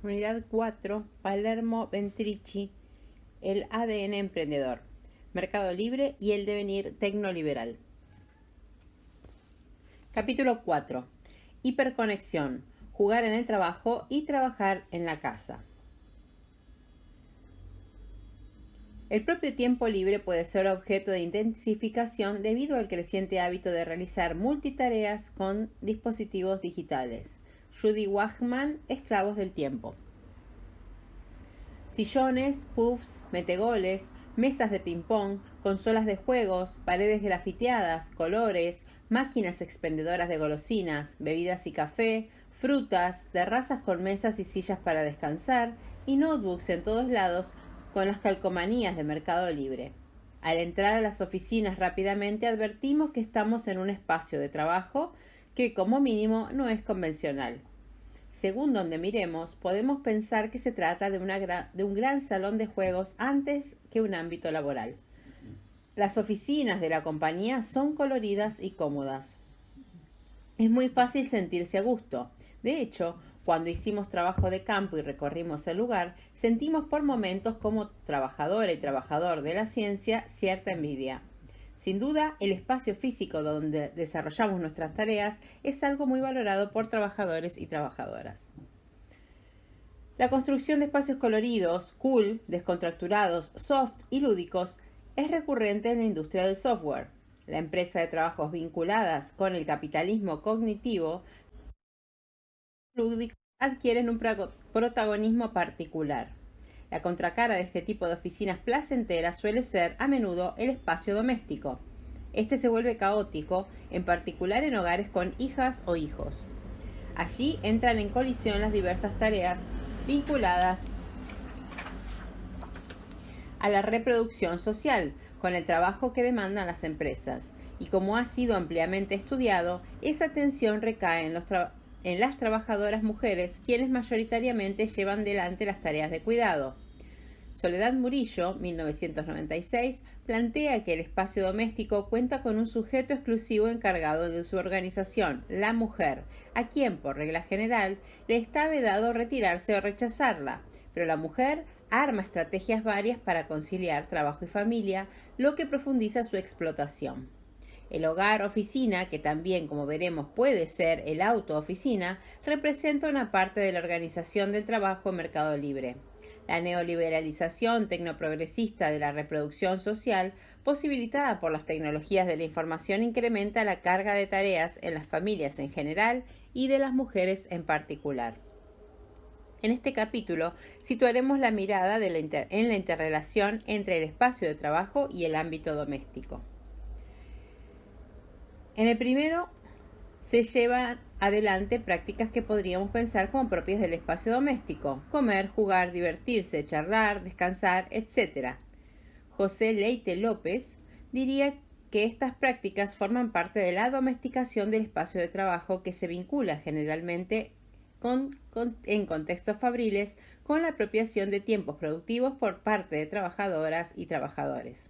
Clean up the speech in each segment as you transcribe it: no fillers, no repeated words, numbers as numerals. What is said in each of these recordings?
Unidad 4, Palermo Ventrici, el ADN emprendedor, Mercado Libre y el devenir tecnoliberal. Capítulo 4. Hiperconexión, jugar en el trabajo y trabajar en la casa. El propio tiempo libre puede ser objeto de intensificación debido al creciente hábito de realizar multitareas con dispositivos digitales. Judy Wachman, Esclavos del tiempo. Sillones, puffs, metegoles, mesas de ping-pong, consolas de juegos, paredes grafiteadas, colores, máquinas expendedoras de golosinas, bebidas y café, frutas, terrazas con mesas y sillas para descansar y notebooks en todos lados con las calcomanías de Mercado Libre. Al entrar a las oficinas rápidamente advertimos que estamos en un espacio de trabajo que como mínimo no es convencional. Según donde miremos, podemos pensar que se trata de un gran salón de juegos antes que un ámbito laboral. Las oficinas de la compañía son coloridas y cómodas. Es muy fácil sentirse a gusto. De hecho, cuando hicimos trabajo de campo y recorrimos el lugar, sentimos por momentos como trabajadora y trabajador de la ciencia cierta envidia. Sin duda, el espacio físico donde desarrollamos nuestras tareas es algo muy valorado por trabajadores y trabajadoras. La construcción de espacios coloridos, cool, descontracturados, soft y lúdicos es recurrente en la industria del software. La empresa de trabajos vinculadas con el capitalismo cognitivo lúdico adquieren un protagonismo particular. La contracara de este tipo de oficinas placenteras suele ser, a menudo, el espacio doméstico. Este se vuelve caótico, en particular en hogares con hijas o hijos. Allí entran en colisión las diversas tareas vinculadas a la reproducción social, con el trabajo que demandan las empresas. Y como ha sido ampliamente estudiado, esa tensión recae en las trabajadoras mujeres, quienes mayoritariamente llevan delante las tareas de cuidado. Soledad Murillo, 1996, plantea que el espacio doméstico cuenta con un sujeto exclusivo encargado de su organización, la mujer, a quien, por regla general, le está vedado retirarse o rechazarla, pero la mujer arma estrategias varias para conciliar trabajo y familia, lo que profundiza su explotación. El hogar-oficina, que también, como veremos, puede ser el auto-oficina, representa una parte de la organización del trabajo en Mercado Libre. La neoliberalización tecnoprogresista de la reproducción social, posibilitada por las tecnologías de la información, incrementa la carga de tareas en las familias en general y de las mujeres en particular. En este capítulo situaremos la mirada en la interrelación entre el espacio de trabajo y el ámbito doméstico. En el primero se llevan adelante prácticas que podríamos pensar como propias del espacio doméstico: comer, jugar, divertirse, charlar, descansar, etc. José Leite López diría que estas prácticas forman parte de la domesticación del espacio de trabajo, que se vincula generalmente en contextos fabriles con la apropiación de tiempos productivos por parte de trabajadoras y trabajadores.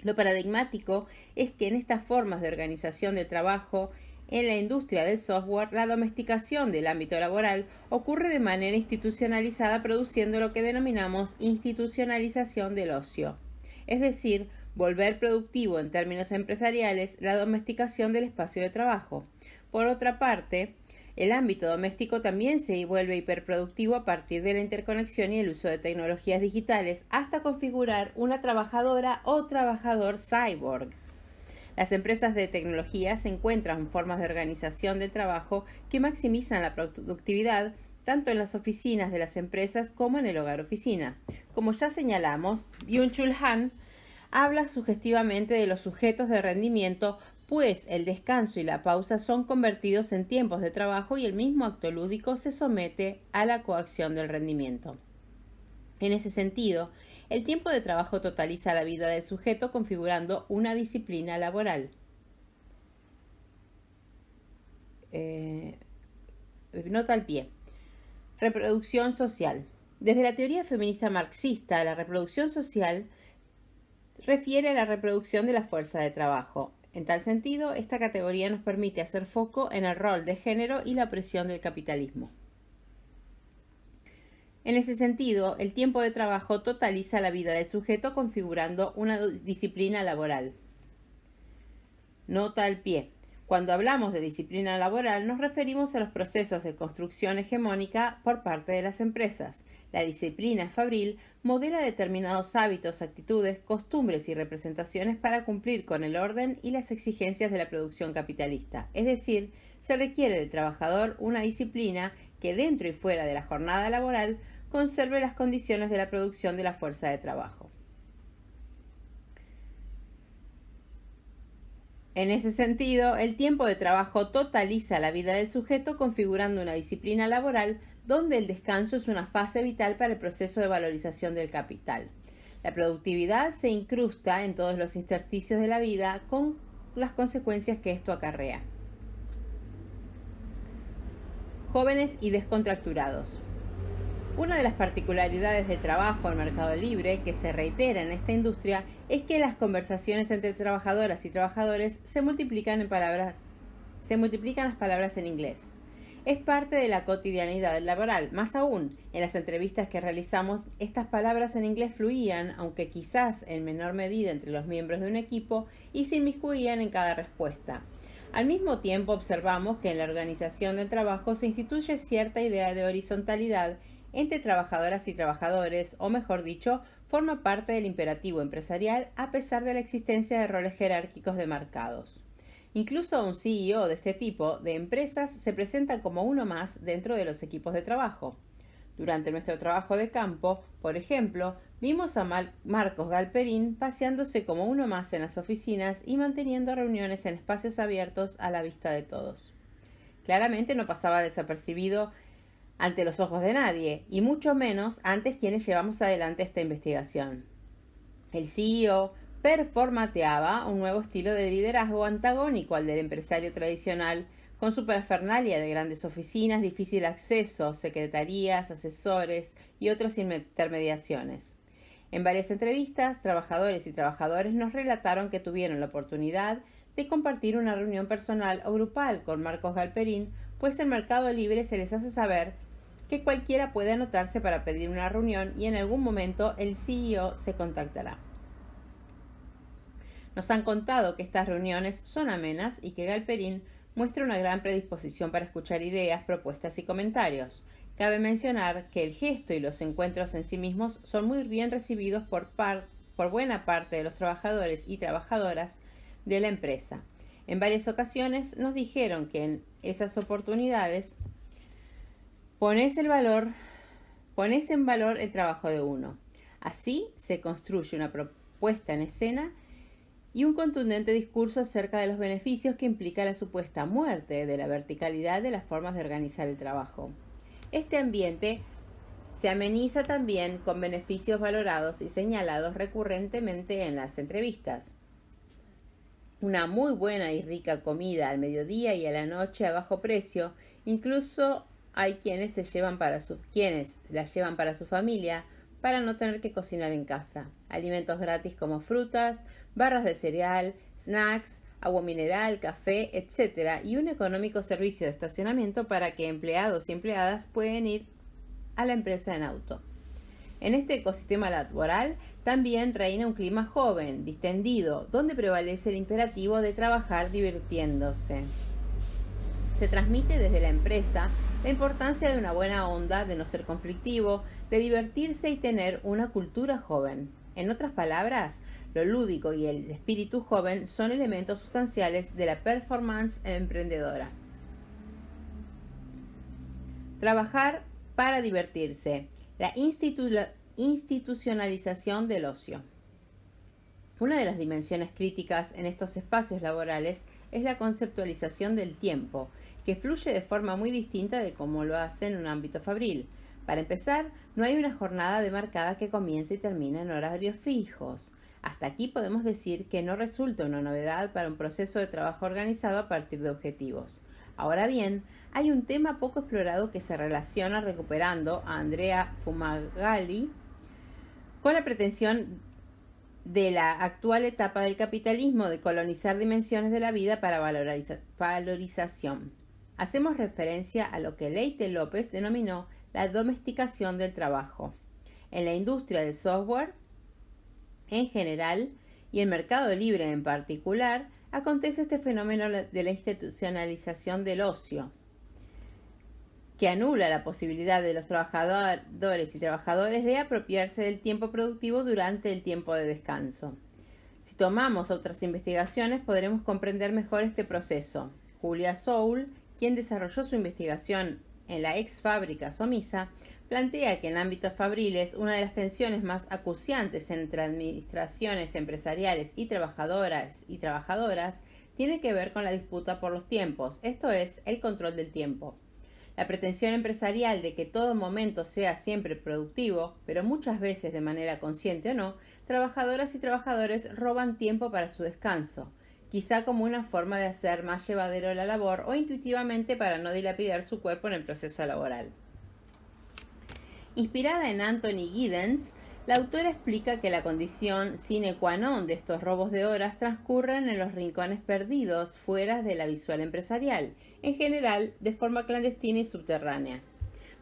Lo paradigmático es que en estas formas de organización del trabajo en la industria del software, la domesticación del ámbito laboral ocurre de manera institucionalizada, produciendo lo que denominamos institucionalización del ocio, es decir, volver productivo en términos empresariales la domesticación del espacio de trabajo. Por otra parte, el ámbito doméstico también se vuelve hiperproductivo a partir de la interconexión y el uso de tecnologías digitales, hasta configurar una trabajadora o trabajador cyborg. Las empresas de tecnología se encuentran formas de organización del trabajo que maximizan la productividad tanto en las oficinas de las empresas como en el hogar-oficina. Como ya señalamos, Byung-Chul Han habla sugestivamente de los sujetos de rendimiento, pues el descanso y la pausa son convertidos en tiempos de trabajo y el mismo acto lúdico se somete a la coacción del rendimiento. En ese sentido, el tiempo de trabajo totaliza la vida del sujeto, configurando una disciplina laboral. Nota al pie. Reproducción social. Desde la teoría feminista marxista, la reproducción social refiere a la reproducción de la fuerza de trabajo. En tal sentido, esta categoría nos permite hacer foco en el rol de género y la opresión del capitalismo. En ese sentido, el tiempo de trabajo totaliza la vida del sujeto configurando una disciplina laboral. Nota al pie. Cuando hablamos de disciplina laboral nos referimos a los procesos de construcción hegemónica por parte de las empresas. La disciplina fabril modela determinados hábitos, actitudes, costumbres y representaciones para cumplir con el orden y las exigencias de la producción capitalista. Es decir, se requiere del trabajador una disciplina que dentro y fuera de la jornada laboral conserve las condiciones de la producción de la fuerza de trabajo. En ese sentido, el tiempo de trabajo totaliza la vida del sujeto configurando una disciplina laboral donde el descanso es una fase vital para el proceso de valorización del capital. La productividad se incrusta en todos los intersticios de la vida con las consecuencias que esto acarrea. Jóvenes y descontracturados. Una de las particularidades del trabajo en Mercado Libre que se reitera en esta industria es que las conversaciones entre trabajadoras y trabajadores se multiplican las palabras en inglés. Es parte de la cotidianidad laboral. Más aún, en las entrevistas que realizamos, estas palabras en inglés fluían, aunque quizás en menor medida entre los miembros de un equipo, y se inmiscuían en cada respuesta. Al mismo tiempo observamos que en la organización del trabajo se instituye cierta idea de horizontalidad entre trabajadoras y trabajadores, o mejor dicho, forma parte del imperativo empresarial a pesar de la existencia de roles jerárquicos demarcados. Incluso un CEO de este tipo de empresas se presenta como uno más dentro de los equipos de trabajo. Durante nuestro trabajo de campo, por ejemplo, vimos a Marcos Galperín paseándose como uno más en las oficinas y manteniendo reuniones en espacios abiertos a la vista de todos. Claramente no pasaba desapercibido ante los ojos de nadie, y mucho menos ante quienes llevamos adelante esta investigación. El CEO performateaba un nuevo estilo de liderazgo antagónico al del empresario tradicional, con su parafernalia de grandes oficinas, difícil acceso, secretarías, asesores y otras intermediaciones. En varias entrevistas, trabajadores y trabajadores nos relataron que tuvieron la oportunidad de compartir una reunión personal o grupal con Marcos Galperín, pues en Mercado Libre se les hace saber que cualquiera puede anotarse para pedir una reunión y en algún momento el CEO se contactará. Nos han contado que estas reuniones son amenas y que Galperín muestra una gran predisposición para escuchar ideas, propuestas y comentarios. Cabe mencionar que el gesto y los encuentros en sí mismos son muy bien recibidos por buena parte de los trabajadores y trabajadoras de la empresa. En varias ocasiones nos dijeron que en esas oportunidades pones en valor el trabajo de uno. Así se construye una propuesta en escena y un contundente discurso acerca de los beneficios que implica la supuesta muerte de la verticalidad de las formas de organizar el trabajo. Este ambiente se ameniza también con beneficios valorados y señalados recurrentemente en las entrevistas. Una muy buena y rica comida al mediodía y a la noche a bajo precio, incluso hay quienes la llevan para su familia para no tener que cocinar en casa. Alimentos gratis como frutas, barras de cereal, snacks, agua mineral, café, etc. y un económico servicio de estacionamiento para que empleados y empleadas puedan ir a la empresa en auto. En este ecosistema laboral también reina un clima joven, distendido, donde prevalece el imperativo de trabajar divirtiéndose. Se transmite desde la empresa la importancia de una buena onda, de no ser conflictivo, de divertirse y tener una cultura joven. En otras palabras, lo lúdico y el espíritu joven son elementos sustanciales de la performance emprendedora. Trabajar para divertirse. La institucionalización del ocio. Una de las dimensiones críticas en estos espacios laborales es la conceptualización del tiempo, que fluye de forma muy distinta de cómo lo hace en un ámbito fabril. Para empezar, no hay una jornada demarcada que comience y termine en horarios fijos. Hasta aquí podemos decir que no resulta una novedad para un proceso de trabajo organizado a partir de objetivos. Ahora bien, hay un tema poco explorado que se relaciona recuperando a Andrea Fumagalli con la pretensión de la actual etapa del capitalismo de colonizar dimensiones de la vida para valorización. Hacemos referencia a lo que Leite López denominó la domesticación del trabajo. En la industria del software, en general, y el mercado libre en particular, acontece este fenómeno de la institucionalización del ocio, que anula la posibilidad de los trabajadores y trabajadoras de apropiarse del tiempo productivo durante el tiempo de descanso. Si tomamos otras investigaciones, podremos comprender mejor este proceso. Julia Soule, quien desarrolló su investigación en la ex fábrica Somisa, plantea que en ámbitos fabriles una de las tensiones más acuciantes entre administraciones empresariales y trabajadoras tiene que ver con la disputa por los tiempos, esto es, el control del tiempo. La pretensión empresarial de que todo momento sea siempre productivo, pero muchas veces de manera consciente o no, trabajadoras y trabajadores roban tiempo para su descanso, quizá como una forma de hacer más llevadero la labor o intuitivamente para no dilapidar su cuerpo en el proceso laboral. Inspirada en Anthony Giddens, la autora explica que la condición sine qua non de estos robos de horas transcurren en los rincones perdidos fuera de la visual empresarial, en general de forma clandestina y subterránea.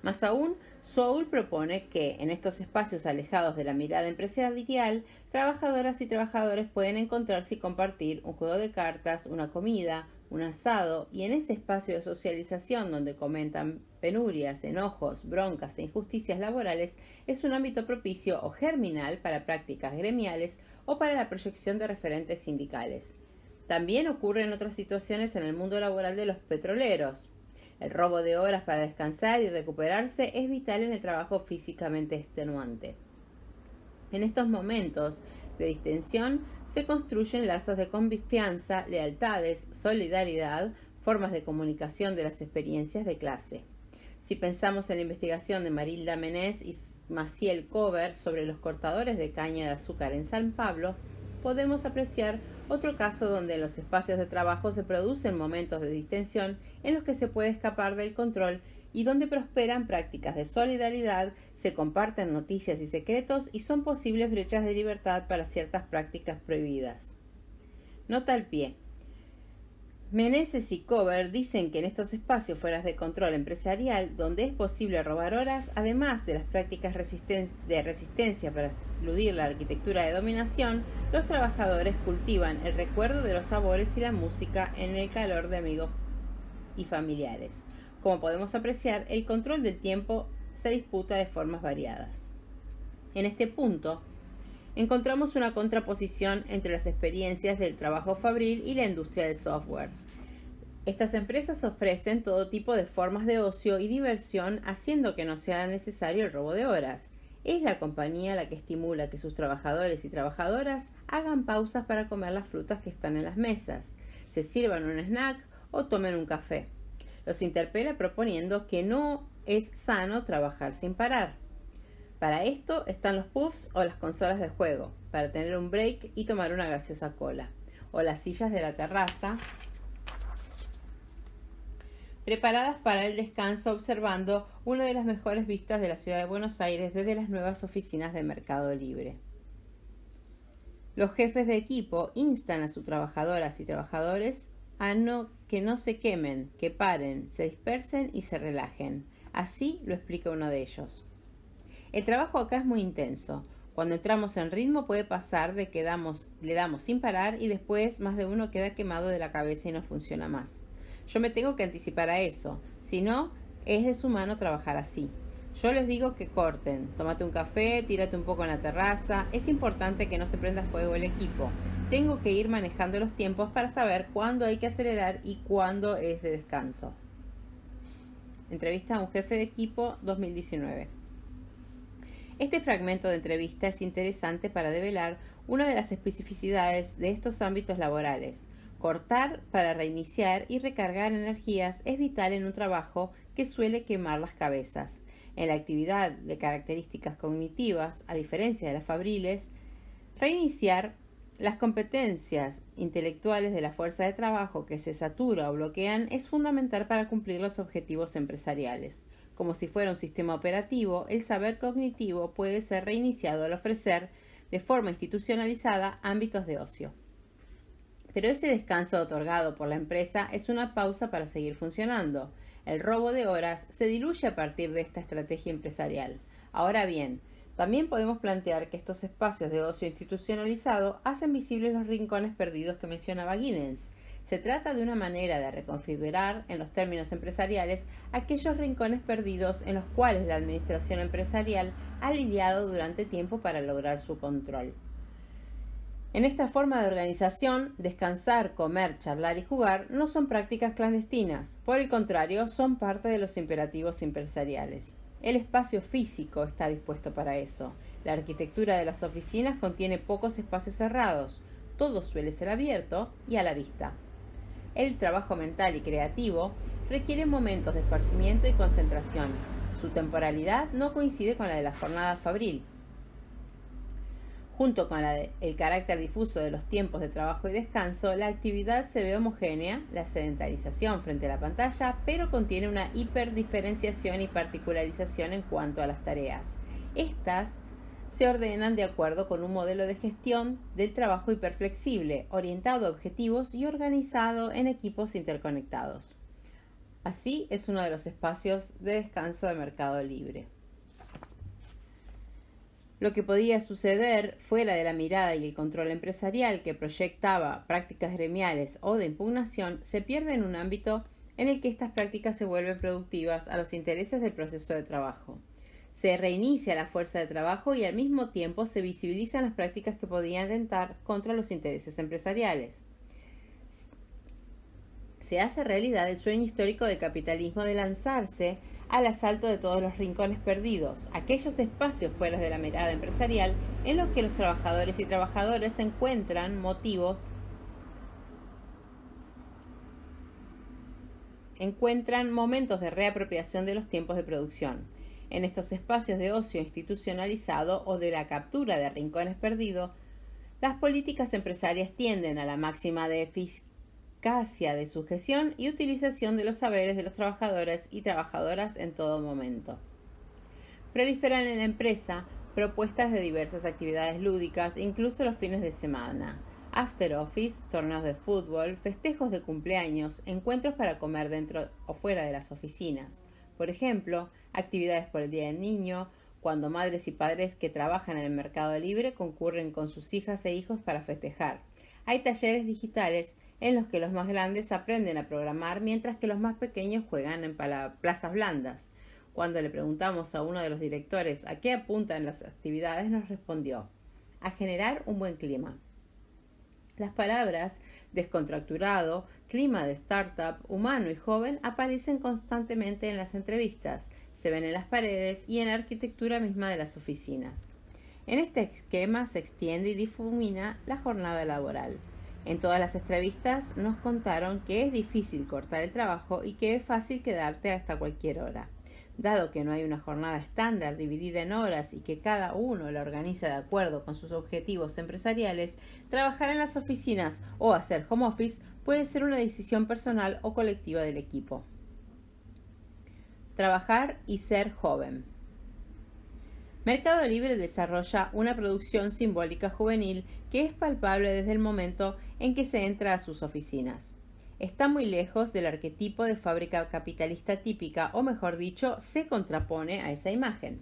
Más aún, Soule propone que, en estos espacios alejados de la mirada empresarial, trabajadoras y trabajadores pueden encontrarse y compartir un juego de cartas, una comida, un asado, y en ese espacio de socialización donde comentan penurias, enojos, broncas e injusticias laborales, es un ámbito propicio o germinal para prácticas gremiales o para la proyección de referentes sindicales. También ocurre en otras situaciones en el mundo laboral de los petroleros. El robo de horas para descansar y recuperarse es vital en el trabajo físicamente extenuante. En estos momentos de distensión se construyen lazos de confianza, lealtades, solidaridad, formas de comunicación de las experiencias de clase. Si pensamos en la investigación de Marilda Menés y Maciel Cover sobre los cortadores de caña de azúcar en San Pablo, podemos apreciar otro caso donde en los espacios de trabajo se producen momentos de distensión en los que se puede escapar del control y donde prosperan prácticas de solidaridad, se comparten noticias y secretos y son posibles brechas de libertad para ciertas prácticas prohibidas. Nota al pie. Meneses y Cover dicen que en estos espacios fuera de control empresarial, donde es posible robar horas, además de las prácticas de resistencia para eludir la arquitectura de dominación, los trabajadores cultivan el recuerdo de los sabores y la música en el calor de amigos y familiares. Como podemos apreciar, el control del tiempo se disputa de formas variadas. En este punto, encontramos una contraposición entre las experiencias del trabajo fabril y la industria del software. Estas empresas ofrecen todo tipo de formas de ocio y diversión, haciendo que no sea necesario el robo de horas. Es la compañía la que estimula que sus trabajadores y trabajadoras hagan pausas para comer las frutas que están en las mesas, se sirvan un snack o tomen un café. Los interpela proponiendo que no es sano trabajar sin parar. Para esto están los puffs o las consolas de juego, para tener un break y tomar una gaseosa cola, o las sillas de la terraza, preparadas para el descanso observando una de las mejores vistas de la ciudad de Buenos Aires desde las nuevas oficinas de Mercado Libre. Los jefes de equipo instan a sus trabajadoras y trabajadores a que no se quemen, que paren, se dispersen y se relajen. Así lo explica uno de ellos. El trabajo acá es muy intenso. Cuando entramos en ritmo puede pasar de que le damos sin parar y después más de uno queda quemado de la cabeza y no funciona más. Yo me tengo que anticipar a eso, si no, es deshumano trabajar así. Yo les digo que corten, tómate un café, tírate un poco en la terraza, es importante que no se prenda fuego el equipo. Tengo que ir manejando los tiempos para saber cuándo hay que acelerar y cuándo es de descanso. Entrevista a un jefe de equipo 2019. Este fragmento de entrevista es interesante para develar una de las especificidades de estos ámbitos laborales. Cortar para reiniciar y recargar energías es vital en un trabajo que suele quemar las cabezas. En la actividad de características cognitivas, a diferencia de las fabriles, reiniciar las competencias intelectuales de la fuerza de trabajo que se satura o bloquean es fundamental para cumplir los objetivos empresariales. Como si fuera un sistema operativo, el saber cognitivo puede ser reiniciado al ofrecer, de forma institucionalizada, ámbitos de ocio. Pero ese descanso otorgado por la empresa es una pausa para seguir funcionando. El robo de horas se diluye a partir de esta estrategia empresarial. Ahora bien, también podemos plantear que estos espacios de ocio institucionalizado hacen visibles los rincones perdidos que mencionaba Giddens. Se trata de una manera de reconfigurar, en los términos empresariales, aquellos rincones perdidos en los cuales la administración empresarial ha lidiado durante tiempo para lograr su control. En esta forma de organización, descansar, comer, charlar y jugar no son prácticas clandestinas, por el contrario, son parte de los imperativos empresariales. El espacio físico está dispuesto para eso. La arquitectura de las oficinas contiene pocos espacios cerrados, todo suele ser abierto y a la vista. El trabajo mental y creativo requiere momentos de esparcimiento y concentración. Su temporalidad no coincide con la de la jornada fabril. Junto con el carácter difuso de los tiempos de trabajo y descanso, la actividad se ve homogénea, la sedentarización frente a la pantalla, pero contiene una hiperdiferenciación y particularización en cuanto a las tareas. Estas se ordenan de acuerdo con un modelo de gestión del trabajo hiperflexible, orientado a objetivos y organizado en equipos interconectados. Así es uno de los espacios de descanso de Mercado Libre. Lo que podía suceder fuera de la mirada y el control empresarial que proyectaba prácticas gremiales o de impugnación se pierde en un ámbito en el que estas prácticas se vuelven productivas a los intereses del proceso de trabajo. Se reinicia la fuerza de trabajo y al mismo tiempo se visibilizan las prácticas que podían atentar contra los intereses empresariales. Se hace realidad el sueño histórico del capitalismo de lanzarse al asalto de todos los rincones perdidos, aquellos espacios fuera de la mirada empresarial en los que los trabajadores y trabajadoras encuentran momentos de reapropiación de los tiempos de producción. En estos espacios de ocio institucionalizado o de la captura de rincones perdidos, las políticas empresarias tienden a la máxima de eficacia de su gestión y utilización de los saberes de los trabajadores y trabajadoras en todo momento. Proliferan en la empresa propuestas de diversas actividades lúdicas, incluso los fines de semana, after office, torneos de fútbol, festejos de cumpleaños, encuentros para comer dentro o fuera de las oficinas. Por ejemplo, actividades por el Día del Niño, cuando madres y padres que trabajan en el Mercado Libre concurren con sus hijas e hijos para festejar. Hay talleres digitales en los que los más grandes aprenden a programar mientras que los más pequeños juegan en plazas blandas. Cuando le preguntamos a uno de los directores a qué apuntan las actividades, nos respondió: a generar un buen clima. Las palabras descontracturado, clima de startup, humano y joven aparecen constantemente en las entrevistas, se ven en las paredes y en la arquitectura misma de las oficinas. En este esquema se extiende y difumina la jornada laboral. En todas las entrevistas nos contaron que es difícil cortar el trabajo y que es fácil quedarte hasta cualquier hora. Dado que no hay una jornada estándar dividida en horas y que cada uno la organiza de acuerdo con sus objetivos empresariales, trabajar en las oficinas o hacer home office puede ser una decisión personal o colectiva del equipo. Trabajar y ser joven. Mercado Libre desarrolla una producción simbólica juvenil que es palpable desde el momento en que se entra a sus oficinas. Está muy lejos del arquetipo de fábrica capitalista típica, o mejor dicho, se contrapone a esa imagen.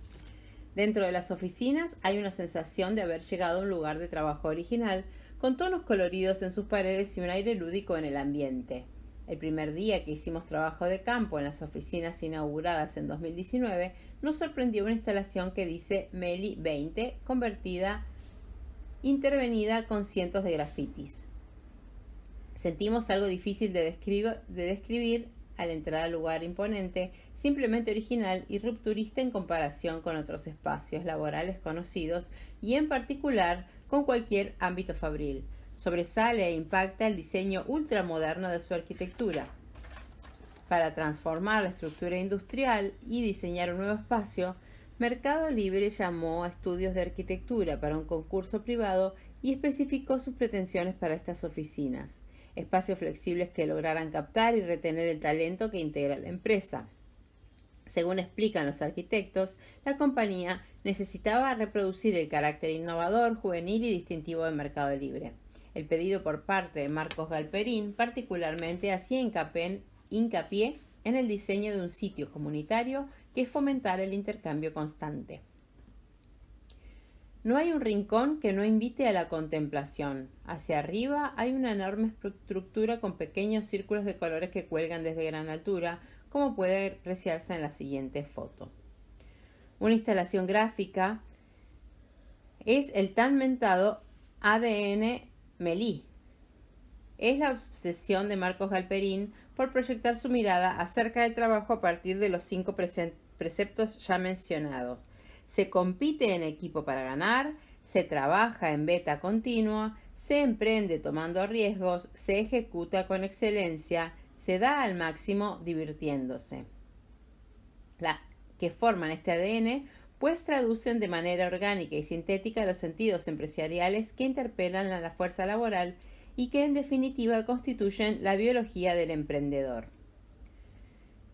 Dentro de las oficinas hay una sensación de haber llegado a un lugar de trabajo original, con tonos coloridos en sus paredes y un aire lúdico en el ambiente. El primer día que hicimos trabajo de campo en las oficinas inauguradas en 2019, nos sorprendió una instalación que dice Meli 20, intervenida con cientos de grafitis. Sentimos algo difícil de describir al entrar al lugar imponente, simplemente original y rupturista en comparación con otros espacios laborales conocidos y en particular con cualquier ámbito fabril. Sobresale e impacta el diseño ultramoderno de su arquitectura. Para transformar la estructura industrial y diseñar un nuevo espacio, Mercado Libre llamó a estudios de arquitectura para un concurso privado y especificó sus pretensiones para estas oficinas. Espacios flexibles que lograran captar y retener el talento que integra la empresa. Según explican los arquitectos, la compañía necesitaba reproducir el carácter innovador, juvenil y distintivo de Mercado Libre. El pedido por parte de Marcos Galperín particularmente hacía hincapié en el diseño de un sitio comunitario que es fomentar el intercambio constante. No hay un rincón que no invite a la contemplación. Hacia arriba hay una enorme estructura con pequeños círculos de colores que cuelgan desde gran altura, como puede apreciarse en la siguiente foto. Una instalación gráfica es el tan mentado ADN Melí. Es la obsesión de Marcos Galperín por proyectar su mirada acerca del trabajo a partir de los 5 preceptos ya mencionados. Se compite en equipo para ganar, se trabaja en beta continua, se emprende tomando riesgos, se ejecuta con excelencia, se da al máximo divirtiéndose. Que forman este ADN, pues traducen de manera orgánica y sintética los sentidos empresariales que interpelan a la fuerza laboral y que en definitiva constituyen la biología del emprendedor.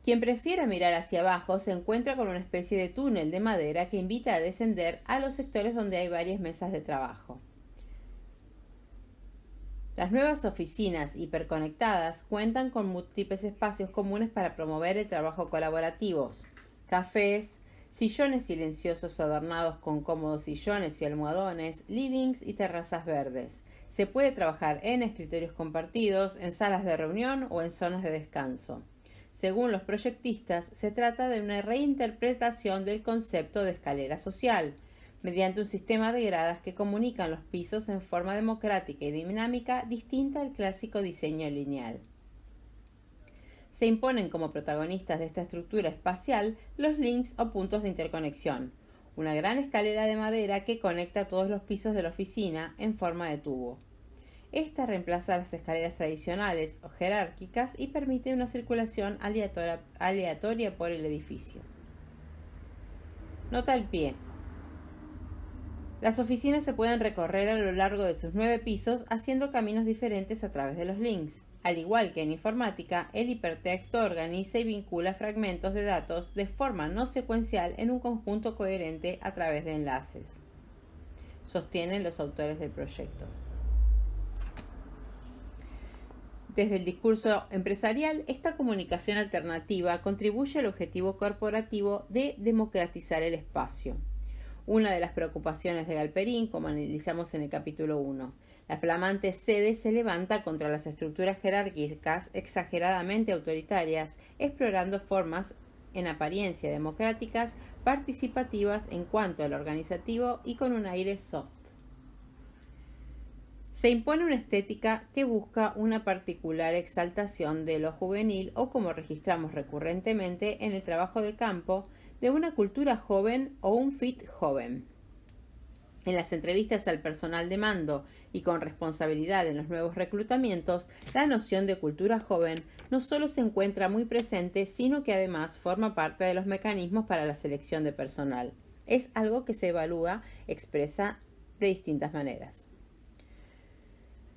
Quien prefiera mirar hacia abajo se encuentra con una especie de túnel de madera que invita a descender a los sectores donde hay varias mesas de trabajo. Las nuevas oficinas hiperconectadas cuentan con múltiples espacios comunes para promover el trabajo colaborativo: cafés, sillones silenciosos adornados con cómodos sillones y almohadones, livings y terrazas verdes. Se puede trabajar en escritorios compartidos, en salas de reunión o en zonas de descanso. Según los proyectistas, se trata de una reinterpretación del concepto de escalera social, mediante un sistema de gradas que comunican los pisos en forma democrática y dinámica distinta al clásico diseño lineal. Se imponen como protagonistas de esta estructura espacial los links o puntos de interconexión, una gran escalera de madera que conecta todos los pisos de la oficina en forma de tubo. Esta reemplaza las escaleras tradicionales o jerárquicas y permite una circulación aleatoria por el edificio. Nota al pie. Las oficinas se pueden recorrer a lo largo de sus 9 pisos haciendo caminos diferentes a través de los links. Al igual que en informática, el hipertexto organiza y vincula fragmentos de datos de forma no secuencial en un conjunto coherente a través de enlaces, sostienen los autores del proyecto. Desde el discurso empresarial, esta comunicación alternativa contribuye al objetivo corporativo de democratizar el espacio. Una de las preocupaciones de Galperín, como analizamos en el capítulo 1, la flamante sede se levanta contra las estructuras jerárquicas exageradamente autoritarias, explorando formas en apariencia democráticas, participativas en cuanto al organizativo y con un aire soft. Se impone una estética que busca una particular exaltación de lo juvenil o, como registramos recurrentemente en el trabajo de campo, de una cultura joven o un fit joven. En las entrevistas al personal de mando y con responsabilidad en los nuevos reclutamientos, la noción de cultura joven no solo se encuentra muy presente, sino que además forma parte de los mecanismos para la selección de personal. Es algo que se expresa de distintas maneras.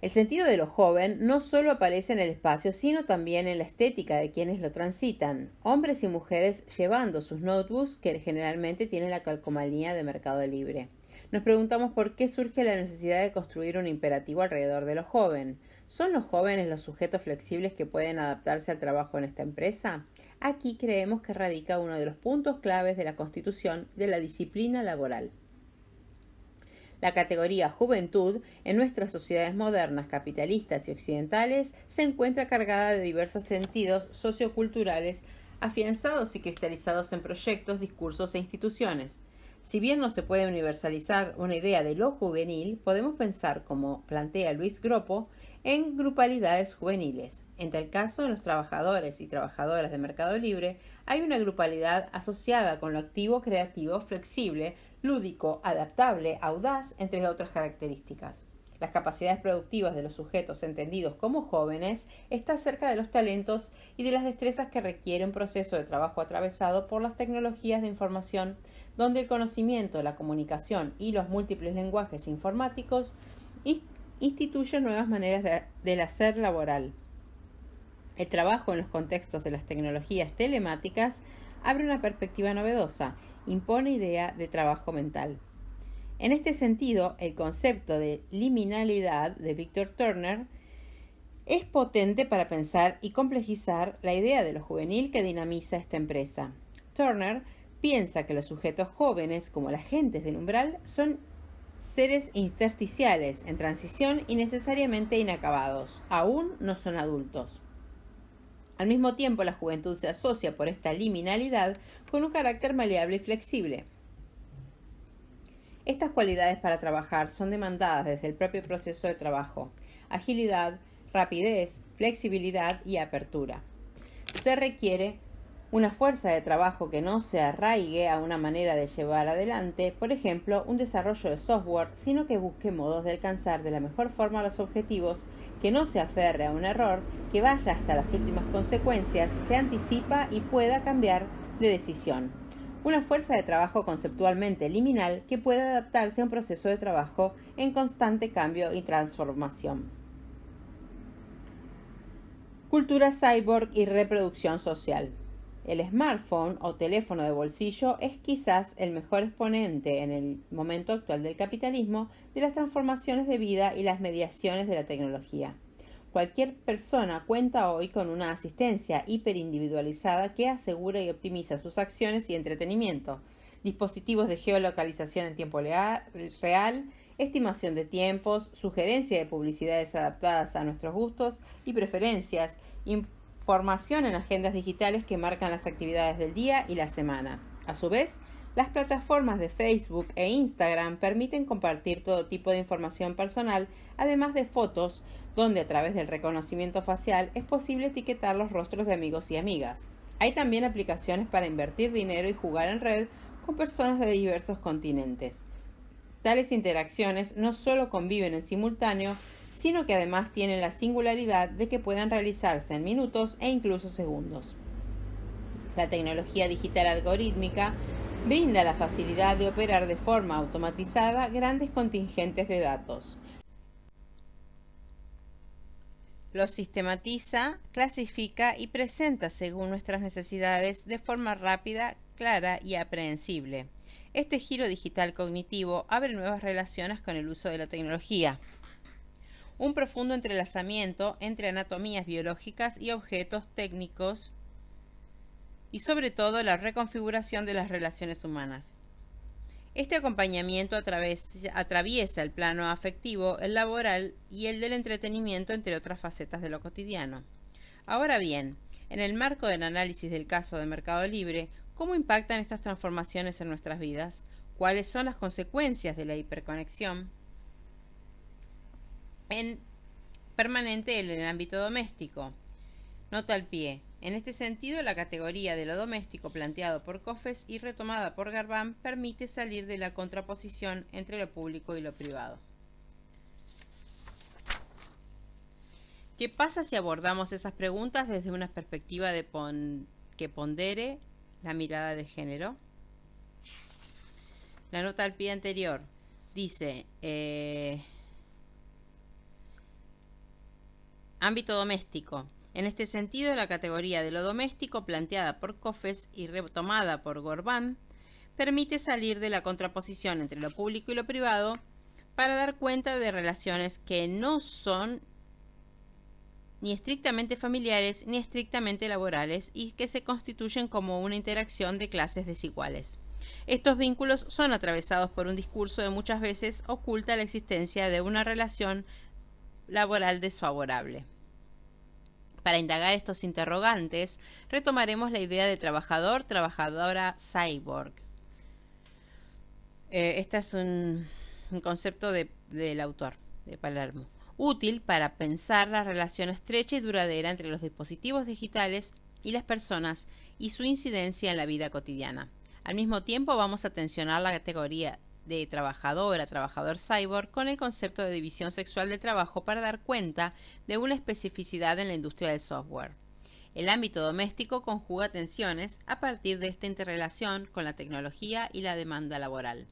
El sentido de lo joven no solo aparece en el espacio, sino también en la estética de quienes lo transitan, hombres y mujeres llevando sus notebooks que generalmente tienen la calcomanía de Mercado Libre. Nos preguntamos por qué surge la necesidad de construir un imperativo alrededor de lo joven. ¿Son los jóvenes los sujetos flexibles que pueden adaptarse al trabajo en esta empresa? Aquí creemos que radica uno de los puntos claves de la constitución de la disciplina laboral. La categoría juventud en nuestras sociedades modernas, capitalistas y occidentales se encuentra cargada de diversos sentidos socioculturales afianzados y cristalizados en proyectos, discursos e instituciones. Si bien no se puede universalizar una idea de lo juvenil, podemos pensar, como plantea Luis Groppo, en grupalidades juveniles. En tal caso, en los trabajadores y trabajadoras de Mercado Libre hay una grupalidad asociada con lo activo, creativo, flexible, lúdico, adaptable, audaz, entre otras características. Las capacidades productivas de los sujetos entendidos como jóvenes están cerca de los talentos y de las destrezas que requiere un proceso de trabajo atravesado por las tecnologías de información, donde el conocimiento, la comunicación y los múltiples lenguajes informáticos instituyen nuevas maneras del hacer laboral. El trabajo en los contextos de las tecnologías telemáticas abre una perspectiva novedosa, impone idea de trabajo mental. En este sentido, el concepto de liminalidad de Victor Turner Es potente para pensar y complejizar la idea de lo juvenil que dinamiza esta empresa. Turner piensa que los sujetos jóvenes, como las gentes del umbral, son seres intersticiales, en transición y necesariamente inacabados. Aún no son adultos. Al mismo tiempo, la juventud se asocia por esta liminalidad con un carácter maleable y flexible. Estas cualidades para trabajar son demandadas desde el propio proceso de trabajo: agilidad, rapidez, flexibilidad y apertura. Se requiere una fuerza de trabajo que no se arraigue a una manera de llevar adelante, por ejemplo, un desarrollo de software, sino que busque modos de alcanzar de la mejor forma los objetivos, que no se aferre a un error, que vaya hasta las últimas consecuencias, se anticipa y pueda cambiar de decisión. Una fuerza de trabajo conceptualmente liminal que pueda adaptarse a un proceso de trabajo en constante cambio y transformación. Cultura cyborg y reproducción social. El smartphone o teléfono de bolsillo es quizás el mejor exponente en el momento actual del capitalismo de las transformaciones de vida y las mediaciones de la tecnología. Cualquier persona cuenta hoy con una asistencia hiperindividualizada que asegura y optimiza sus acciones y entretenimiento. Dispositivos de geolocalización en tiempo real, estimación de tiempos, sugerencia de publicidades adaptadas a nuestros gustos y preferencias, información en agendas digitales que marcan las actividades del día y la semana. A su vez, las plataformas de Facebook e Instagram permiten compartir todo tipo de información personal, además de fotos, donde a través del reconocimiento facial es posible etiquetar los rostros de amigos y amigas. Hay también aplicaciones para invertir dinero y jugar en red con personas de diversos continentes. Tales interacciones no solo conviven en simultáneo, sino que además tienen la singularidad de que puedan realizarse en minutos e incluso segundos. La tecnología digital algorítmica brinda la facilidad de operar de forma automatizada grandes contingentes de datos. Los sistematiza, clasifica y presenta según nuestras necesidades de forma rápida, clara y aprehensible. Este giro digital cognitivo abre nuevas relaciones con el uso de la tecnología. Un profundo entrelazamiento entre anatomías biológicas y objetos técnicos y sobre todo la reconfiguración de las relaciones humanas. Este acompañamiento atraviesa el plano afectivo, el laboral y el del entretenimiento, entre otras facetas de lo cotidiano. Ahora bien, en el marco del análisis del caso de Mercado Libre, ¿cómo impactan estas transformaciones en nuestras vidas? ¿Cuáles son las consecuencias de la hiperconexión permanente en el ámbito doméstico? Nota al pie. En este sentido, la categoría de lo doméstico planteado por Coffes y retomada por Garban permite salir de la contraposición entre lo público y lo privado. ¿Qué pasa si abordamos esas preguntas desde una perspectiva que pondere la mirada de género? La nota al pie anterior dice: ámbito doméstico. En este sentido, la categoría de lo doméstico planteada por Coffes y retomada por Garban permite salir de la contraposición entre lo público y lo privado para dar cuenta de relaciones que no son ni estrictamente familiares ni estrictamente laborales y que se constituyen como una interacción de clases desiguales. Estos vínculos son atravesados por un discurso que muchas veces oculta la existencia de una relación laboral desfavorable. Para indagar estos interrogantes, retomaremos la idea de trabajador, trabajadora, cyborg. Este es un concepto del autor, de Palermo, útil para pensar la relación estrecha y duradera entre los dispositivos digitales y las personas y su incidencia en la vida cotidiana. Al mismo tiempo, vamos a tensionar la categoría de trabajadora, trabajador cyborg con el concepto de división sexual del trabajo para dar cuenta de una especificidad en la industria del software. El ámbito doméstico conjuga tensiones a partir de esta interrelación con la tecnología y la demanda laboral.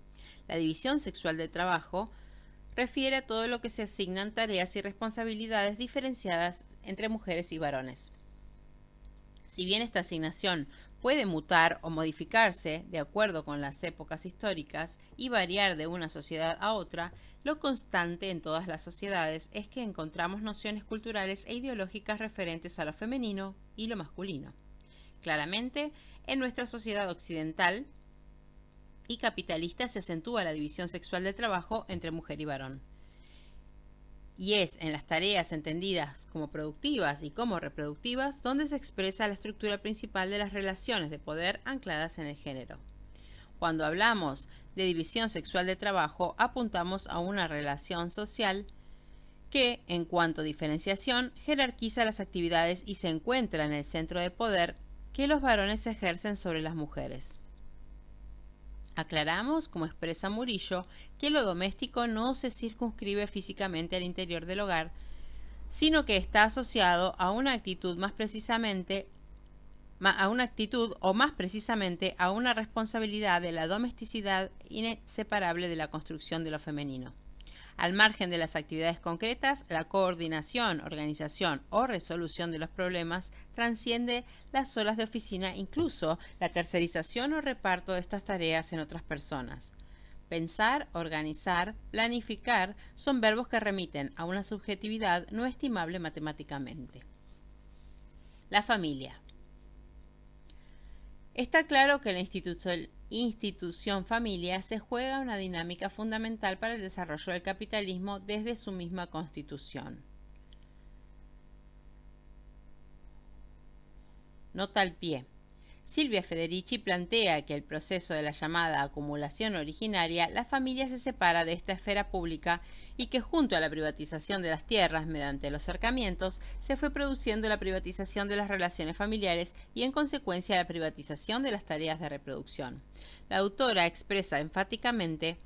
La división sexual del trabajo refiere a todo lo que se asignan tareas y responsabilidades diferenciadas entre mujeres y varones. Si bien esta asignación puede mutar o modificarse de acuerdo con las épocas históricas y variar de una sociedad a otra, lo constante en todas las sociedades es que encontramos nociones culturales e ideológicas referentes a lo femenino y lo masculino. Claramente, en nuestra sociedad occidental y capitalista se acentúa la división sexual del trabajo entre mujer y varón. Y es en las tareas entendidas como productivas y como reproductivas donde se expresa la estructura principal de las relaciones de poder ancladas en el género. Cuando hablamos de división sexual de trabajo, apuntamos a una relación social que, en cuanto a diferenciación, jerarquiza las actividades y se encuentra en el centro de poder que los varones ejercen sobre las mujeres. Aclaramos, como expresa Murillo, que lo doméstico no se circunscribe físicamente al interior del hogar, sino que está asociado a una actitud más precisamente a una responsabilidad de la domesticidad inseparable de la construcción de lo femenino. Al margen de las actividades concretas, la coordinación, organización o resolución de los problemas trasciende las horas de oficina, incluso la tercerización o reparto de estas tareas en otras personas. Pensar, organizar, planificar son verbos que remiten a una subjetividad no estimable matemáticamente. La familia. Está claro que la institución familia se juega una dinámica fundamental para el desarrollo del capitalismo desde su misma constitución. Nota al pie. Silvia Federici plantea que el proceso de la llamada acumulación originaria, la familia se separa de esta esfera pública y que junto a la privatización de las tierras mediante los cercamientos se fue produciendo la privatización de las relaciones familiares y en consecuencia la privatización de las tareas de reproducción. La autora expresa enfáticamente: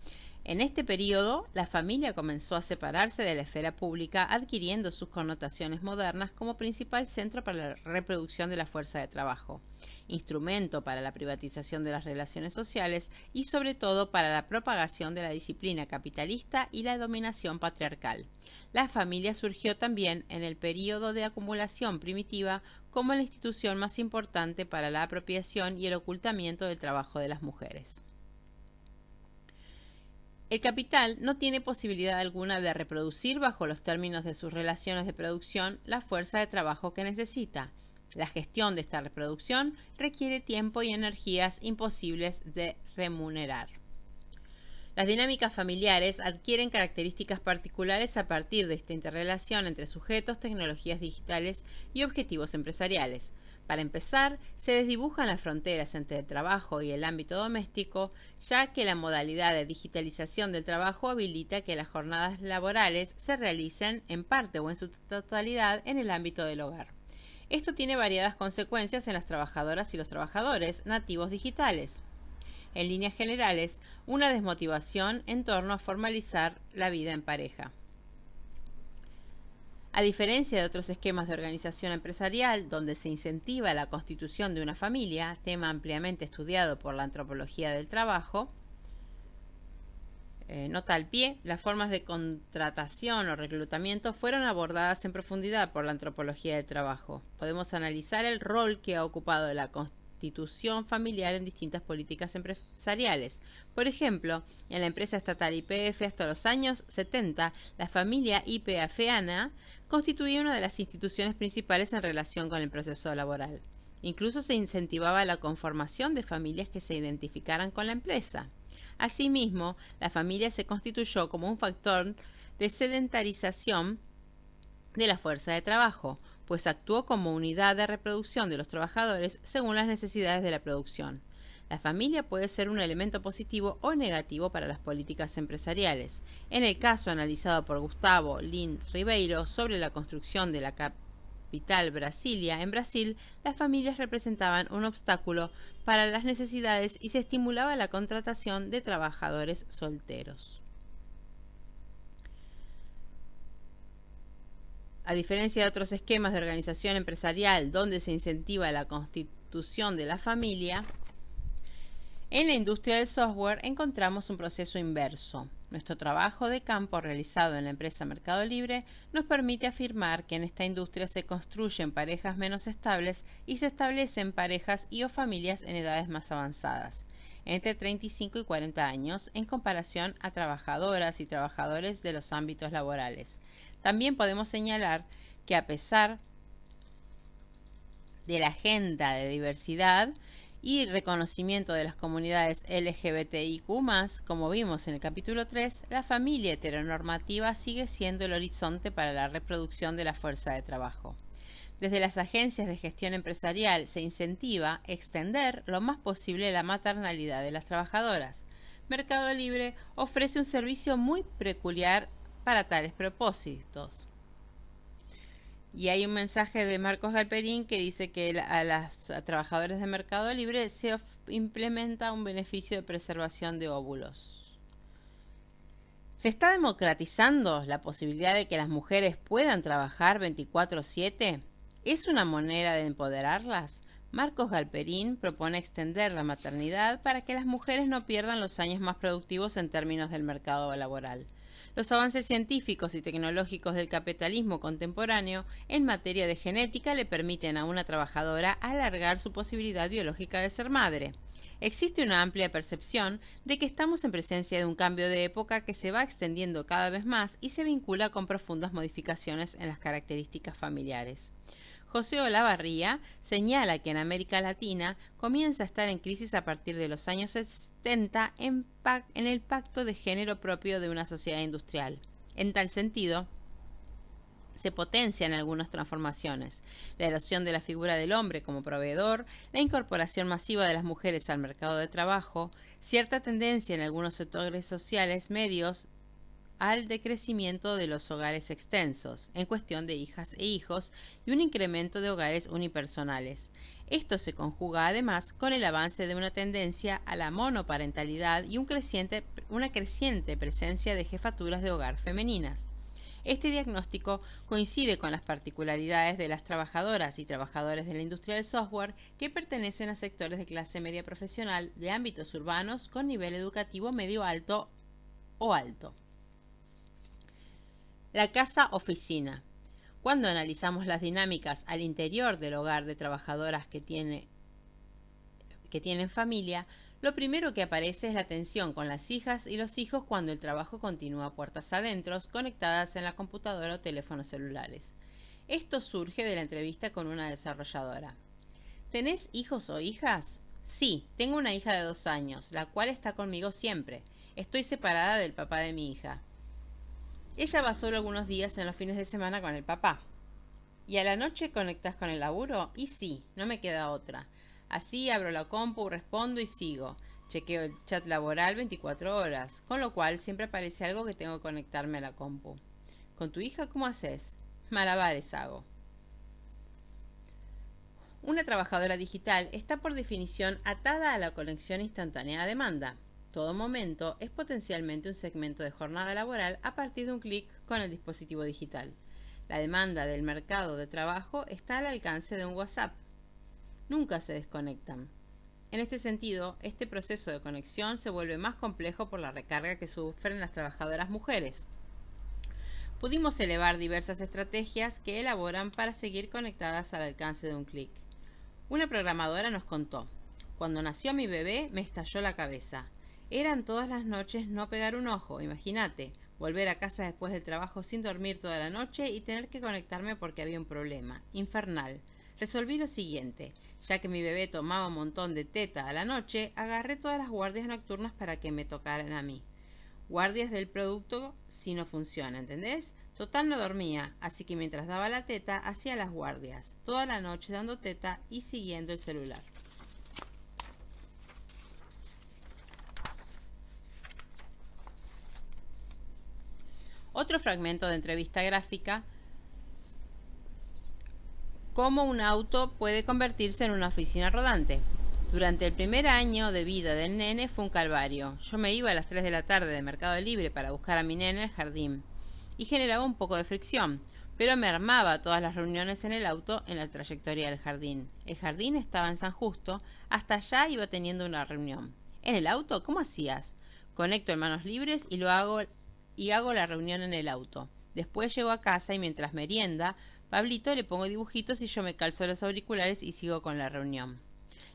en este periodo, la familia comenzó a separarse de la esfera pública, adquiriendo sus connotaciones modernas como principal centro para la reproducción de la fuerza de trabajo, instrumento para la privatización de las relaciones sociales y sobre todo para la propagación de la disciplina capitalista y la dominación patriarcal. La familia surgió también en el periodo de acumulación primitiva como la institución más importante para la apropiación y el ocultamiento del trabajo de las mujeres. El capital no tiene posibilidad alguna de reproducir bajo los términos de sus relaciones de producción la fuerza de trabajo que necesita. La gestión de esta reproducción requiere tiempo y energías imposibles de remunerar. Las dinámicas familiares adquieren características particulares a partir de esta interrelación entre sujetos, tecnologías digitales y objetivos empresariales. Para empezar, se desdibujan las fronteras entre el trabajo y el ámbito doméstico, ya que la modalidad de digitalización del trabajo habilita que las jornadas laborales se realicen en parte o en su totalidad en el ámbito del hogar. Esto tiene variadas consecuencias en las trabajadoras y los trabajadores nativos digitales. En líneas generales, una desmotivación en torno a formalizar la vida en pareja. A diferencia de otros esquemas de organización empresarial, donde se incentiva la constitución de una familia, tema ampliamente estudiado por la antropología del trabajo, nota al pie, las formas de contratación o reclutamiento fueron abordadas en profundidad por la antropología del trabajo. Podemos analizar el rol que ha ocupado la constitución familiar en distintas políticas empresariales. Por ejemplo, en la empresa estatal YPF hasta los años 70, la familia YPFeana constituía una de las instituciones principales en relación con el proceso laboral. Incluso se incentivaba la conformación de familias que se identificaran con la empresa. Asimismo, la familia se constituyó como un factor de sedentarización de la fuerza de trabajo, pues actuó como unidad de reproducción de los trabajadores según las necesidades de la producción. La familia puede ser un elemento positivo o negativo para las políticas empresariales. En el caso analizado por Gustavo Lins Ribeiro sobre la construcción de la capital Brasilia, en Brasil, las familias representaban un obstáculo para las necesidades y se estimulaba la contratación de trabajadores solteros. A diferencia de otros esquemas de organización empresarial donde se incentiva la constitución de la familia, En la industria del software encontramos un proceso inverso. Nuestro trabajo de campo realizado en la empresa Mercado Libre nos permite afirmar que en esta industria se construyen parejas menos estables y se establecen parejas y o familias en edades más avanzadas, entre 35 y 40 años, en comparación a trabajadoras y trabajadores de los ámbitos laborales. También podemos señalar que a pesar de la agenda de diversidad y reconocimiento de las comunidades LGBTIQ+, como vimos en el capítulo 3, la familia heteronormativa sigue siendo el horizonte para la reproducción de la fuerza de trabajo. Desde las agencias de gestión empresarial se incentiva extender lo más posible la maternalidad de las trabajadoras. Mercado Libre ofrece un servicio muy peculiar para tales propósitos. Y hay un mensaje de Marcos Galperín que dice que a las trabajadores de Mercado Libre se implementa un beneficio de preservación de óvulos. ¿Se está democratizando la posibilidad de que las mujeres puedan trabajar 24/7? ¿Es una manera de empoderarlas? Marcos Galperín propone extender la maternidad para que las mujeres no pierdan los años más productivos en términos del mercado laboral. Los avances científicos y tecnológicos del capitalismo contemporáneo en materia de genética le permiten a una trabajadora alargar su posibilidad biológica de ser madre. Existe una amplia percepción de que estamos en presencia de un cambio de época que se va extendiendo cada vez más y se vincula con profundas modificaciones en las características familiares. José Olavarría señala que en América Latina comienza a estar en crisis a partir de los años 70 en el pacto de género propio de una sociedad industrial. En tal sentido, se potencian algunas transformaciones: la erosión de la figura del hombre como proveedor, la incorporación masiva de las mujeres al mercado de trabajo, cierta tendencia en algunos sectores sociales medios al decrecimiento de los hogares extensos, en cuestión de hijas e hijos, y un incremento de hogares unipersonales. Esto se conjuga además con el avance de una tendencia a la monoparentalidad y una creciente presencia de jefaturas de hogar femeninas. Este diagnóstico coincide con las particularidades de las trabajadoras y trabajadores de la industria del software que pertenecen a sectores de clase media profesional de ámbitos urbanos con nivel educativo medio alto o alto. La casa-oficina. Cuando analizamos las dinámicas al interior del hogar de trabajadoras que tienen familia, lo primero que aparece es la tensión con las hijas y los hijos cuando el trabajo continúa puertas adentro, conectadas en la computadora o teléfonos celulares. Esto surge de la entrevista con una desarrolladora. ¿Tenés hijos o hijas? Sí, tengo una hija de 2 años, la cual está conmigo siempre. Estoy separada del papá de mi hija. Ella va solo algunos días en los fines de semana con el papá. ¿Y a la noche conectás con el laburo? Y sí, no me queda otra. Así abro la compu, respondo y sigo. Chequeo el chat laboral 24 horas, con lo cual siempre aparece algo que tengo que conectarme a la compu. ¿Con tu hija cómo haces? Malabares hago. Una trabajadora digital está por definición atada a la conexión instantánea a demanda. Todo momento es potencialmente un segmento de jornada laboral a partir de un clic con el dispositivo digital. La demanda del mercado de trabajo está al alcance de un WhatsApp. Nunca se desconectan. En este sentido, este proceso de conexión se vuelve más complejo por la recarga que sufren las trabajadoras mujeres. Pudimos elevar diversas estrategias que elaboran para seguir conectadas al alcance de un clic. Una programadora nos contó: cuando nació mi bebé me estalló la cabeza. Eran todas las noches no pegar un ojo, imagínate, volver a casa después del trabajo sin dormir toda la noche y tener que conectarme porque había un problema. Infernal. Resolví lo siguiente: ya que mi bebé tomaba un montón de teta a la noche, agarré todas las guardias nocturnas para que me tocaran a mí. Guardias del producto si no funciona, ¿entendés? Total no dormía, así que mientras daba la teta hacía las guardias, toda la noche dando teta y siguiendo el celular. Otro fragmento de entrevista gráfica: cómo un auto puede convertirse en una oficina rodante. Durante el primer año de vida del nene fue un calvario. Yo me iba a las 3 de la tarde de Mercado Libre para buscar a mi nene al jardín y generaba un poco de fricción, pero me armaba todas las reuniones en el auto en la trayectoria del jardín. El jardín estaba en San Justo, hasta allá iba teniendo una reunión. ¿En el auto? ¿Cómo hacías? Conecto en manos libres y hago la reunión en el auto. Después llego a casa y mientras merienda, Pablito le pongo dibujitos y yo me calzo los auriculares y sigo con la reunión.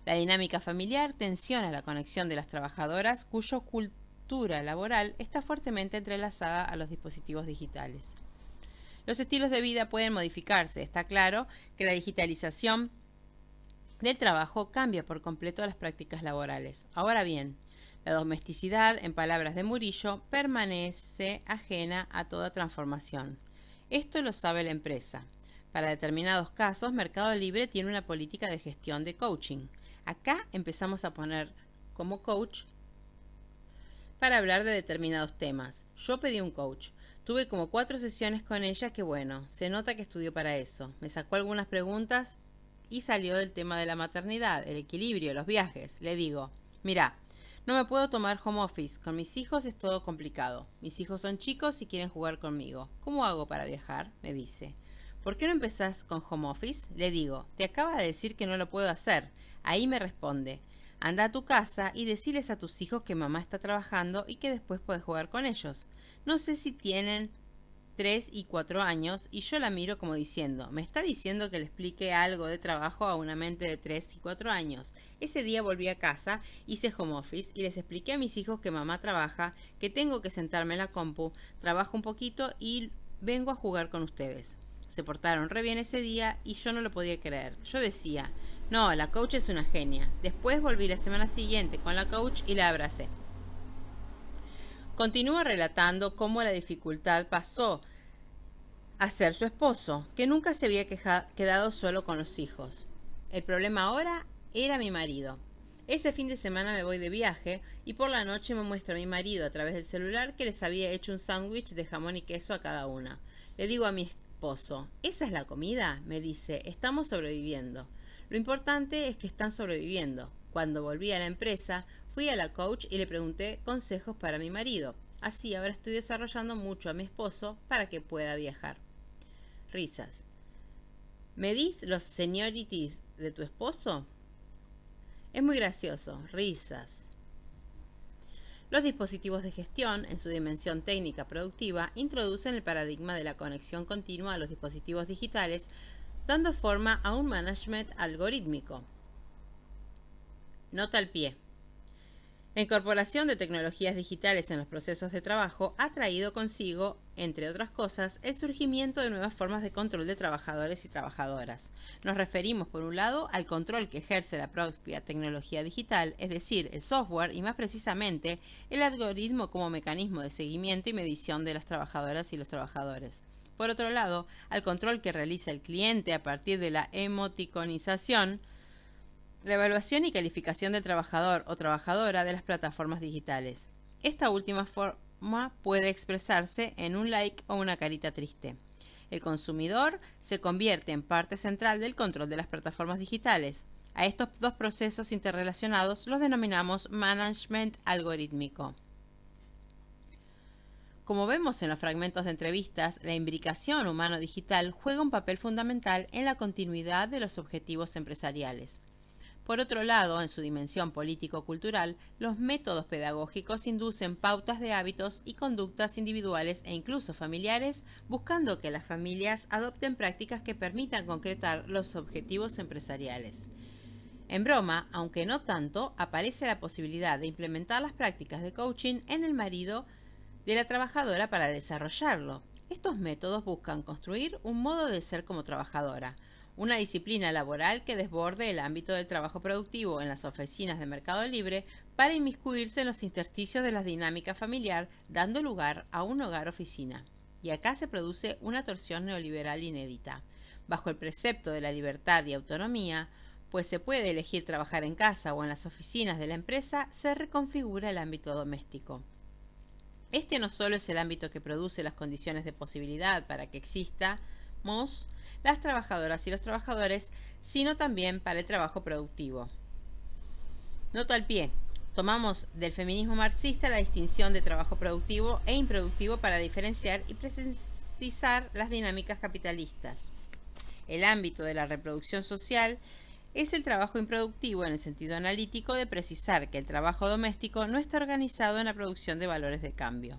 La dinámica familiar tensiona la conexión de las trabajadoras cuya cultura laboral está fuertemente entrelazada a los dispositivos digitales. Los estilos de vida pueden modificarse. Está claro que la digitalización del trabajo cambia por completo las prácticas laborales. Ahora bien, la domesticidad, en palabras de Murillo, permanece ajena a toda transformación. Esto lo sabe la empresa. Para determinados casos, Mercado Libre tiene una política de gestión de coaching. Acá empezamos a poner como coach para hablar de determinados temas. Yo pedí un coach. Tuve como 4 sesiones con ella que bueno, se nota que estudió para eso. Me sacó algunas preguntas y salió del tema de la maternidad, el equilibrio, los viajes. Le digo, mirá, no me puedo tomar home office. Con mis hijos es todo complicado. Mis hijos son chicos y quieren jugar conmigo. ¿Cómo hago para viajar? Me dice. ¿Por qué no empezás con home office? Le digo, te acaba de decir que no lo puedo hacer. Ahí me responde, anda a tu casa y deciles a tus hijos que mamá está trabajando y que después podés jugar con ellos. No sé si tienen 3 y 4 años y yo la miro como diciendo, me está diciendo que le explique algo de trabajo a una mente de 3 y 4 años. Ese día volví a casa, hice home office y les expliqué a mis hijos que mamá trabaja, que tengo que sentarme en la compu, trabajo un poquito y vengo a jugar con ustedes. Se portaron re bien ese día y yo no lo podía creer. Yo decía, no, la coach es una genia. Después volví la semana siguiente con la coach y la abracé. Continúa relatando cómo la dificultad pasó a ser su esposo, que nunca se había quedado solo con los hijos. El problema ahora era mi marido. Ese fin de semana me voy de viaje y por la noche me muestra mi marido a través del celular que les había hecho un sándwich de jamón y queso a cada una. Le digo a mi esposo, ¿esa es la comida? Me dice, estamos sobreviviendo. Lo importante es que están sobreviviendo. Cuando volví a la empresa, fui a la coach y le pregunté consejos para mi marido. Así ahora estoy desarrollando mucho a mi esposo para que pueda viajar. Risas. ¿Medís los seniorities de tu esposo? Es muy gracioso. Risas. Los dispositivos de gestión, en su dimensión técnica productiva, introducen el paradigma de la conexión continua a los dispositivos digitales, dando forma a un management algorítmico. Nota al pie. La incorporación de tecnologías digitales en los procesos de trabajo ha traído consigo, entre otras cosas, el surgimiento de nuevas formas de control de trabajadores y trabajadoras. Nos referimos, por un lado, al control que ejerce la propia tecnología digital, es decir, el software y más precisamente el algoritmo como mecanismo de seguimiento y medición de las trabajadoras y los trabajadores. Por otro lado, al control que realiza el cliente a partir de la emoticonización, la evaluación y calificación del trabajador o trabajadora de las plataformas digitales. Esta última forma puede expresarse en un like o una carita triste. El consumidor se convierte en parte central del control de las plataformas digitales. A estos dos procesos interrelacionados los denominamos management algorítmico. Como vemos en los fragmentos de entrevistas, la imbricación humano-digital juega un papel fundamental en la continuidad de los objetivos empresariales. Por otro lado, en su dimensión político-cultural, los métodos pedagógicos inducen pautas de hábitos y conductas individuales e incluso familiares, buscando que las familias adopten prácticas que permitan concretar los objetivos empresariales. En broma, aunque no tanto, aparece la posibilidad de implementar las prácticas de coaching en el marido de la trabajadora para desarrollarlo. Estos métodos buscan construir un modo de ser como trabajadora, una disciplina laboral que desborde el ámbito del trabajo productivo en las oficinas de Mercado Libre para inmiscuirse en los intersticios de la dinámica familiar, dando lugar a un hogar-oficina. Y acá se produce una torsión neoliberal inédita. Bajo el precepto de la libertad y autonomía, pues se puede elegir trabajar en casa o en las oficinas de la empresa, se reconfigura el ámbito doméstico. Este no solo es el ámbito que produce las condiciones de posibilidad para que existamos las trabajadoras y los trabajadores, sino también para el trabajo productivo. Nota al pie. Tomamos del feminismo marxista la distinción de trabajo productivo e improductivo para diferenciar y precisar las dinámicas capitalistas. El ámbito de la reproducción social es el trabajo improductivo en el sentido analítico de precisar que el trabajo doméstico no está organizado en la producción de valores de cambio.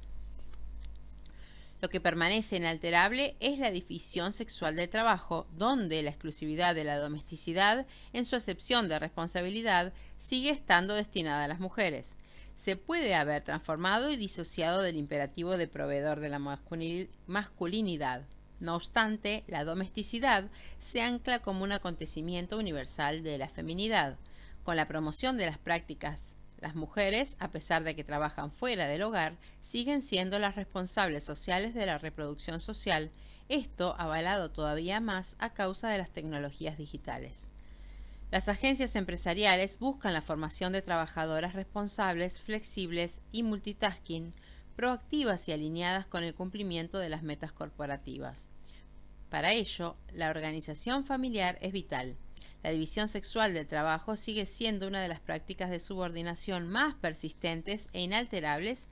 Lo que permanece inalterable es la división sexual del trabajo, donde la exclusividad de la domesticidad, en su acepción de responsabilidad, sigue estando destinada a las mujeres. Se puede haber transformado y disociado del imperativo de proveedor de la masculinidad. No obstante, la domesticidad se ancla como un acontecimiento universal de la feminidad. Con la promoción de las prácticas, las mujeres, a pesar de que trabajan fuera del hogar, siguen siendo las responsables sociales de la reproducción social, esto avalado todavía más a causa de las tecnologías digitales. Las agencias empresariales buscan la formación de trabajadoras responsables, flexibles y multitasking, proactivas y alineadas con el cumplimiento de las metas corporativas. Para ello, la organización familiar es vital. La división sexual del trabajo sigue siendo una de las prácticas de subordinación más persistentes e inalterables,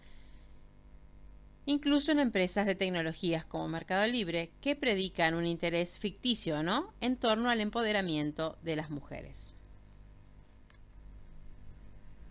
incluso en empresas de tecnologías como Mercado Libre, que predican un interés ficticio, ¿no?, en torno al empoderamiento de las mujeres.